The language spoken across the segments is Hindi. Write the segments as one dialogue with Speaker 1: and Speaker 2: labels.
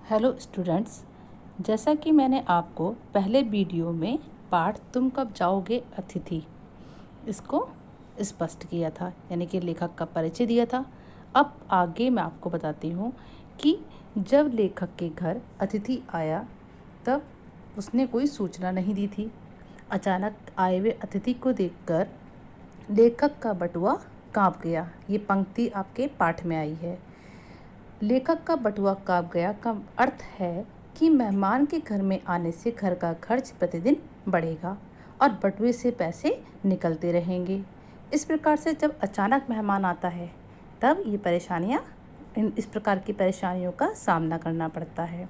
Speaker 1: हेलो स्टूडेंट्स, जैसा कि मैंने आपको पहले वीडियो में पाठ तुम कब जाओगे अतिथि इसको स्पष्ट किया था, यानी कि लेखक का परिचय दिया था। अब आगे मैं आपको बताती हूँ कि जब लेखक के घर अतिथि आया तब उसने कोई सूचना नहीं दी थी। अचानक आए हुए अतिथि को देखकर लेखक का बटुआ काँप गया। ये पंक्ति आपके पाठ में आई है। लेखक का बटुआ काँप गया का अर्थ है कि मेहमान के घर में आने से घर का खर्च प्रतिदिन बढ़ेगा और बटुए से पैसे निकलते रहेंगे। इस प्रकार से जब अचानक मेहमान आता है तब ये परेशानियाँ इस प्रकार की परेशानियों का सामना करना पड़ता है।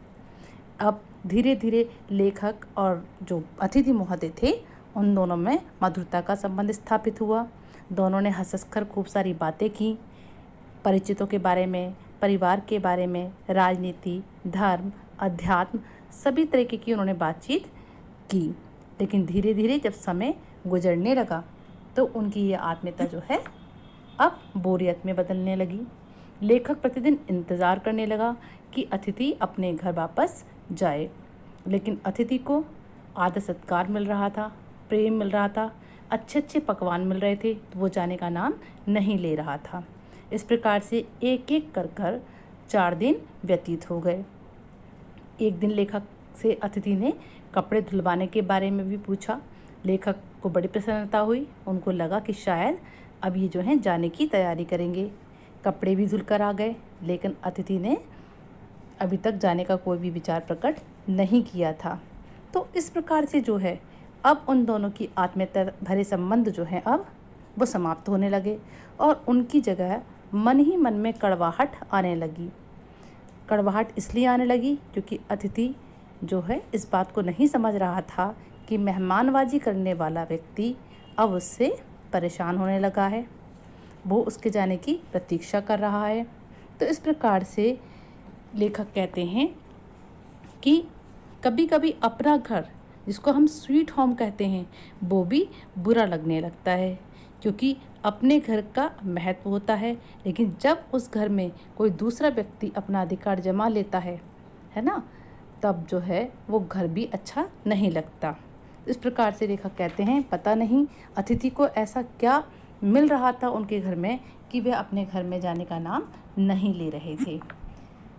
Speaker 1: अब धीरे धीरे लेखक और जो अतिथि महोदय थे उन दोनों में मधुरता का संबंध स्थापित हुआ। दोनों ने हंस-हंस कर खूब सारी बातें की, परिचितों के बारे में, परिवार के बारे में, राजनीति, धर्म, अध्यात्म, सभी तरीके की उन्होंने बातचीत की। लेकिन धीरे धीरे जब समय गुजरने लगा तो उनकी ये आत्मीयता जो है अब बोरियत में बदलने लगी। लेखक प्रतिदिन इंतज़ार करने लगा कि अतिथि अपने घर वापस जाए, लेकिन अतिथि को आदर सत्कार मिल रहा था, प्रेम मिल रहा था, अच्छे अच्छे पकवान मिल रहे थे, तो वो जाने का नाम नहीं ले रहा था। इस प्रकार से एक एक कर 4 दिन व्यतीत हो गए। एक दिन लेखक से अतिथि ने कपड़े धुलवाने के बारे में भी पूछा। लेखक को बड़ी प्रसन्नता हुई। उनको लगा कि शायद अब ये जो हैं जाने की तैयारी करेंगे। कपड़े भी धुल कर आ गए, लेकिन अतिथि ने अभी तक जाने का कोई भी विचार प्रकट नहीं किया था। तो इस प्रकार से जो है अब उन दोनों की आत्मीयता भरे संबंध जो हैं अब वो समाप्त होने लगे और उनकी जगह मन ही मन में कड़वाहट आने लगी। कड़वाहट इसलिए आने लगी क्योंकि अतिथि जो है इस बात को नहीं समझ रहा था कि मेहमानबाजी करने वाला व्यक्ति अब उससे परेशान होने लगा है, वो उसके जाने की प्रतीक्षा कर रहा है। तो इस प्रकार से लेखक कहते हैं कि कभी कभी अपना घर, जिसको हम स्वीट होम कहते हैं, वो भी बुरा लगने लगता है, क्योंकि अपने घर का महत्व होता है, लेकिन जब उस घर में कोई दूसरा व्यक्ति अपना अधिकार जमा लेता है ना, तब जो है वो घर भी अच्छा नहीं लगता। इस प्रकार से लेखक कहते हैं पता नहीं अतिथि को ऐसा क्या मिल रहा था उनके घर में कि वे अपने घर में जाने का नाम नहीं ले रहे थे।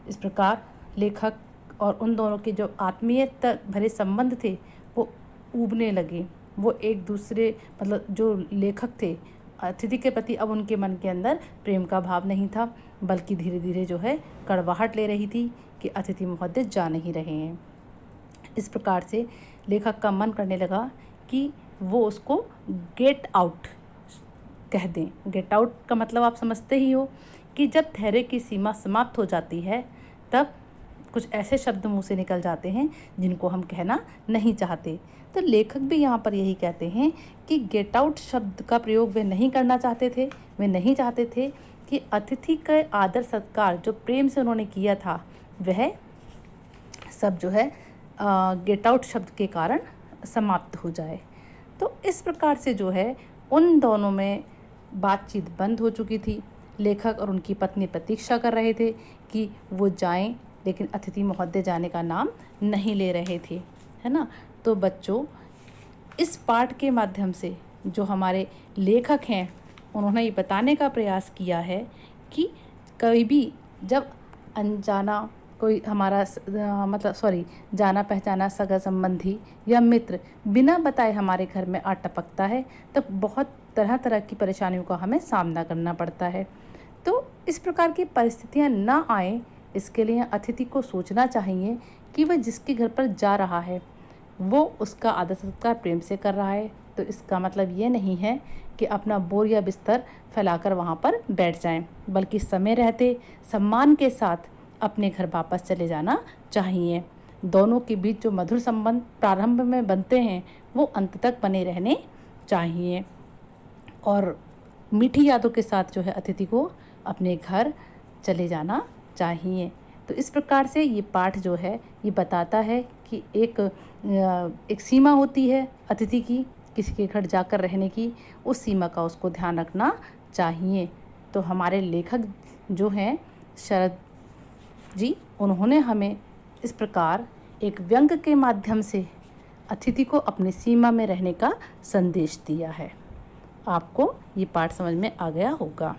Speaker 1: इस प्रकार लेखक और उन दोनों के जो आत्मीयता भरे संबंध थे वो ऊबने लगे। वो एक दूसरे जो लेखक थे अतिथि के प्रति अब उनके मन के अंदर प्रेम का भाव नहीं था, बल्कि धीरे धीरे जो है कड़वाहट ले रही थी कि अतिथि महोदय जा नहीं रहे हैं। इस प्रकार से लेखक का मन करने लगा कि वो उसको गेट आउट कह दें। गेट आउट का मतलब आप समझते ही हो कि जब धैर्य की सीमा समाप्त हो जाती है तब कुछ ऐसे शब्द मुंह से निकल जाते हैं जिनको हम कहना नहीं चाहते। तो लेखक भी यहाँ पर यही कहते हैं कि गेट आउट शब्द का प्रयोग वे नहीं करना चाहते थे। वे नहीं चाहते थे कि अतिथि का आदर सत्कार जो प्रेम से उन्होंने किया था वह सब जो है गेट आउट शब्द के कारण समाप्त हो जाए। तो इस प्रकार से जो है उन दोनों में बातचीत बंद हो चुकी थी। लेखक और उनकी पत्नी प्रतीक्षा कर रहे थे कि वो जाएं, लेकिन अतिथि महोदय जाने का नाम नहीं ले रहे थे, है ना। तो बच्चों, इस पाठ के माध्यम से जो हमारे लेखक हैं उन्होंने ये बताने का प्रयास किया है कि कभी भी जब अनजाना कोई हमारा जाना पहचाना सगा संबंधी या मित्र बिना बताए हमारे घर में आ टपकता है तो बहुत तरह तरह की परेशानियों का हमें सामना करना पड़ता है। तो इस प्रकार की परिस्थितियां ना आए, इसके लिए अतिथि को सोचना चाहिए कि वह जिसके घर पर जा रहा है वो उसका आदर सत्कार प्रेम से कर रहा है। तो इसका मतलब ये नहीं है कि अपना बोर या बिस्तर फैलाकर वहाँ पर बैठ जाएं, बल्कि समय रहते सम्मान के साथ अपने घर वापस चले जाना चाहिए। दोनों के बीच जो मधुर संबंध प्रारंभ में बनते हैं वो अंत तक बने रहने चाहिए और मीठी यादों के साथ जो है अतिथि को अपने घर चले जाना चाहिए। तो इस प्रकार से ये पाठ जो है ये बताता है कि एक सीमा होती है अतिथि की, किसी के घर जाकर रहने की, उस सीमा का उसको ध्यान रखना चाहिए। तो हमारे लेखक जो हैं शरद जी, उन्होंने हमें इस प्रकार एक व्यंग के माध्यम से अतिथि को अपनी सीमा में रहने का संदेश दिया है। आपको ये पाठ समझ में आ गया होगा।